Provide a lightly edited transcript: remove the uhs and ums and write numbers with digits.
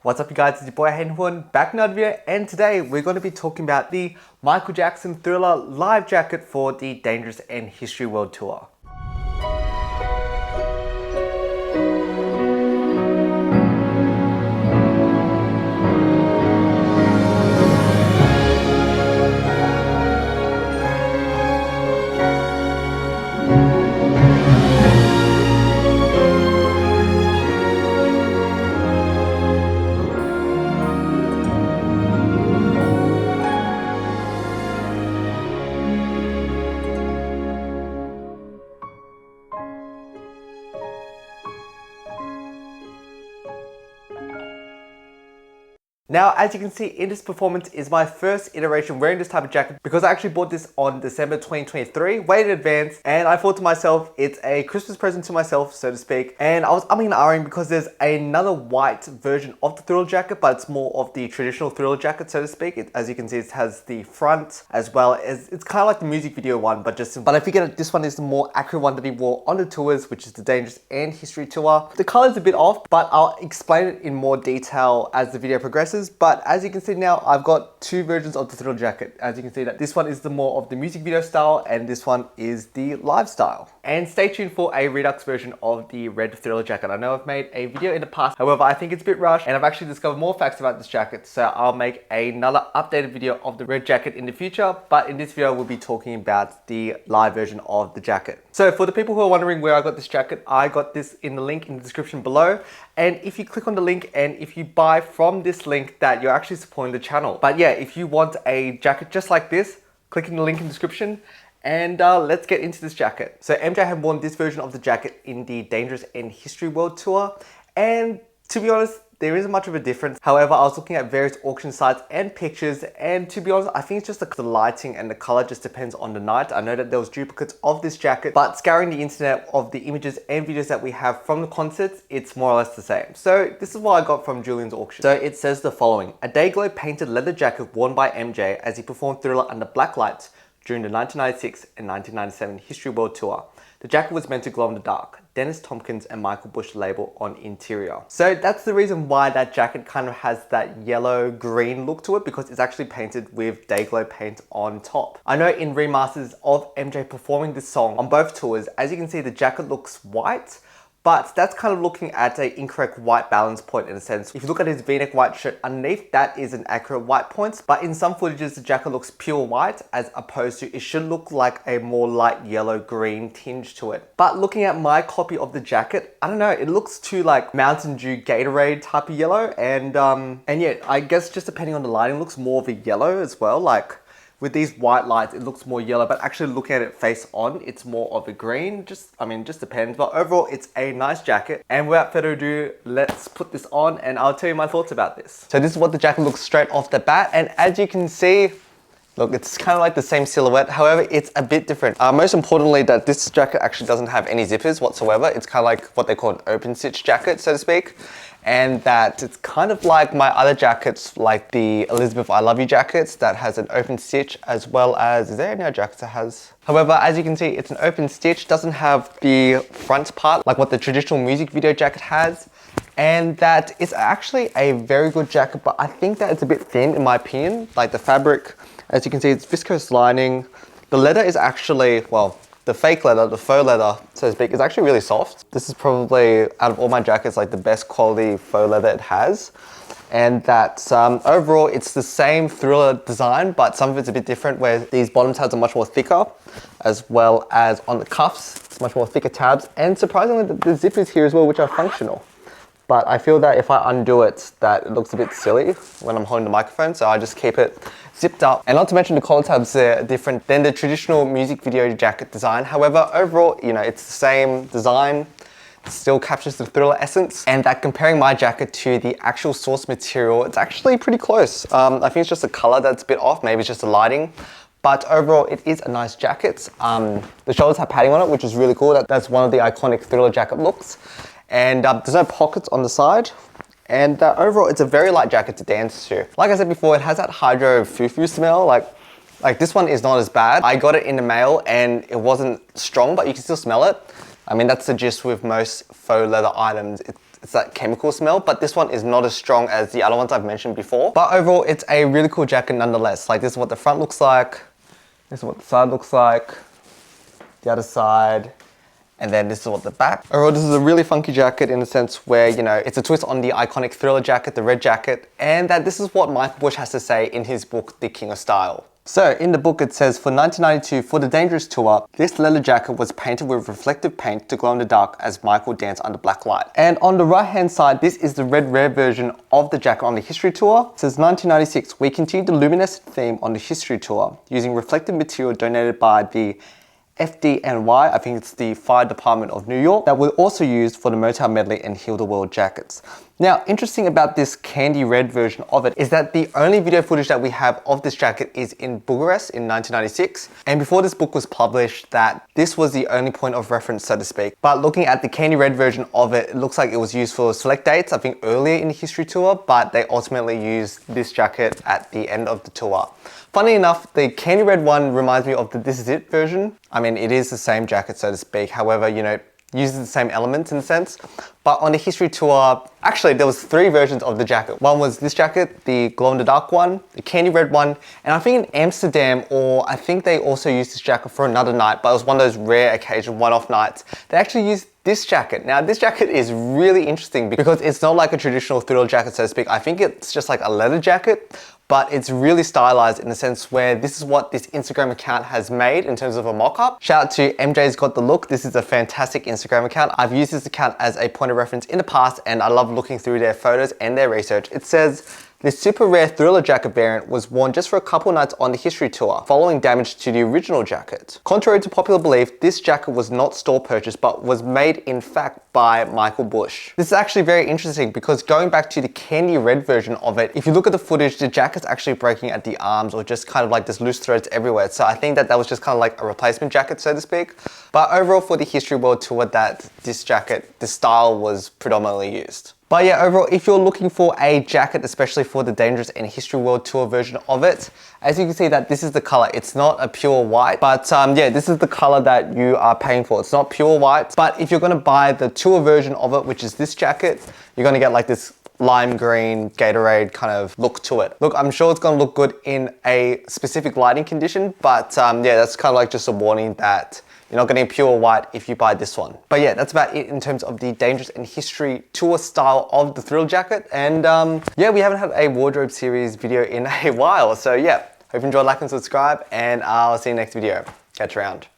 What's up you guys, it's your boy Hayden, back in another video, and today we're going to be talking about the Michael Jackson Thriller live jacket for the Dangerous and History World Tour. Now, as you can see in this performance is my first iteration wearing this type of jacket because I actually bought this on December 2023, way in advance, and I thought to myself, it's a Christmas present to myself, so to speak. And I was umming and ahhing because there's another white version of the Thriller jacket, but it's more of the traditional Thriller jacket, so to speak. As you can see, it has the front as well as, it's kind of like the music video one, but I figured that this one is the more accurate one that he wore on the tours, which is the Dangerous and History Tour. The color's a bit off, but I'll explain it in more detail as the video progresses. But as you can see now, I've got two versions of the Thriller jacket. As you can see that this one is the more of the music video style and this one is the live style. And stay tuned for a redux version of the red Thriller jacket. I know I've made a video in the past, however, I think it's a bit rushed and I've actually discovered more facts about this jacket. So I'll make another updated video of the red jacket in the future. But in this video, we'll be talking about the live version of the jacket. So for the people who are wondering where I got this jacket, I got this in the link in the description below. And if you click on the link and if you buy from this link, that you're actually supporting the channel. But yeah, if you want a jacket just like this, click in the link in the description and let's get into this jacket. So MJ had worn this version of the jacket in the Dangerous and History World Tour, and to be honest, there isn't much of a difference. However, I was looking at various auction sites and pictures, and to be honest, I think it's just the lighting and the color just depends on the night. I know that there was duplicates of this jacket, but scouring the internet of the images and videos that we have from the concerts, it's more or less the same. So this is what I got from Julian's auction. So it says the following: a Dayglow painted leather jacket worn by MJ as he performed Thriller under black lights during the 1996 and 1997 History World Tour. The jacket was meant to glow in the dark. Dennis Tompkins and Michael Bush label on interior. So that's the reason why that jacket kind of has that yellow green look to it, because it's actually painted with Dayglow paint on top. I know in remasters of MJ performing this song on both tours, as you can see, the jacket looks white, but that's kind of looking at an incorrect white balance point in a sense. If you look at his V-neck white shirt underneath, that is an accurate white point, but in some footages the jacket looks pure white as opposed to it should look like a more light yellow green tinge to it. But looking at my copy of the jacket, I don't know, it looks too like Mountain Dew Gatorade type of yellow, and yeah, I guess just depending on the lighting, it looks more of a yellow as well. Like with these white lights, it looks more yellow, but actually looking at it face on, it's more of a green. Just depends. But overall, it's a nice jacket. And without further ado, let's put this on and I'll tell you my thoughts about this. So this is what the jacket looks straight off the bat. And as you can see, look, it's kind of like the same silhouette. However, it's a bit different. Most importantly, that this jacket actually doesn't have any zippers whatsoever. It's kind of like what they call an open stitch jacket, so to speak. And that it's kind of like my other jackets, like the Elizabeth I Love You jackets that has an open stitch, as well as, is there any other jackets that has? However, as you can see, it's an open stitch, doesn't have the front part like what the traditional music video jacket has. And that is actually a very good jacket, but I think that it's a bit thin in my opinion. Like the fabric, as you can see, it's viscose lining. The leather is actually, well, the fake leather, the faux leather, so to speak, is actually really soft. This is probably, out of all my jackets, like the best quality faux leather it has. And that overall, it's the same Thriller design, but some of it's a bit different, where these bottom tabs are much more thicker, as well as on the cuffs, it's much more thicker tabs. And surprisingly, the zippers here as well, which are functional. But I feel that if I undo it, that it looks a bit silly when I'm holding the microphone, so I just keep it zipped up. And not to mention the collar tabs are different than the traditional music video jacket design. However, overall, you know, it's the same design, it still captures the Thriller essence. And that comparing my jacket to the actual source material, it's actually pretty close. I think it's just the color that's a bit off, maybe it's just the lighting. But overall, it is a nice jacket. The shoulders have padding on it, which is really cool. That's one of the iconic Thriller jacket looks. And there's no pockets on the side. And overall, it's a very light jacket to dance to. Like I said before, it has that hydro foo-foo smell. Like this one is not as bad. I got it in the mail and it wasn't strong, but you can still smell it. I mean, that's the gist with most faux leather items. it's that chemical smell, but this one is not as strong as the other ones I've mentioned before. But overall, it's a really cool jacket nonetheless. Like, this is what the front looks like, this is what the side looks like, the other side, and then this is what the back. Overall, this is a really funky jacket in the sense where, you know, it's a twist on the iconic Thriller jacket, the red jacket, and that this is what Michael Bush has to say in his book, The King of Style. So in the book it says, for 1992, for the Dangerous Tour, this leather jacket was painted with reflective paint to glow in the dark as Michael danced under black light. And on the right hand side, this is the red rare version of the jacket on the History Tour. It says 1996, we continued the luminescent theme on the History Tour using reflective material donated by the FDNY, I think it's the Fire Department of New York, that were also used for the Motown Medley and Heal the World jackets. Now, interesting about this candy red version of it is that the only video footage that we have of this jacket is in Bucharest in 1996. And before this book was published, that this was the only point of reference, so to speak. But looking at the candy red version of it, it looks like it was used for select dates, I think earlier in the History Tour, but they ultimately used this jacket at the end of the tour. Funny enough, the candy red one reminds me of the This Is It version. I mean, it is the same jacket, so to speak. However, you know, uses the same elements in a sense. But on the History Tour, actually there was 3 versions of the jacket. One was this jacket, the glow in the dark one, the candy red one, and I think in Amsterdam, or I think they also used this jacket for another night, but it was one of those rare occasion one-off nights. They actually used this jacket. Now this jacket is really interesting because it's not like a traditional Thriller jacket, so to speak. I think it's just like a leather jacket, but it's really stylized in the sense where this is what this Instagram account has made in terms of a mock-up. Shout out to MJ's Got The Look. This is a fantastic Instagram account. I've used this account as a point of reference in the past, and I love looking through their photos and their research. It says, this super rare Thriller jacket variant was worn just for a couple nights on the History Tour, following damage to the original jacket. Contrary to popular belief, this jacket was not store purchased, but was made in fact by Michael Bush. This is actually very interesting because going back to the candy red version of it, if you look at the footage, the jacket's actually breaking at the arms or just kind of like this loose threads everywhere. So I think that was just kind of like a replacement jacket, so to speak. But overall for the History World Tour, that this jacket, this style was predominantly used. But yeah, overall, if you're looking for a jacket, especially for the Dangerous and History World Tour version of it, as you can see that this is the color. It's not a pure white, but yeah, this is the color that you are paying for. It's not pure white, but if you're gonna buy the tour version of it, which is this jacket, you're gonna get like this lime green Gatorade kind of look to it. Look, I'm sure it's gonna look good in a specific lighting condition, but yeah, that's kind of like just a warning that you're not getting pure white if you buy this one. But yeah, that's about it in terms of the Dangerous and History Tour style of the Thrill jacket. And yeah, we haven't had a wardrobe series video in a while. So yeah, hope you enjoyed, like and subscribe, and I'll see you next video. Catch you around.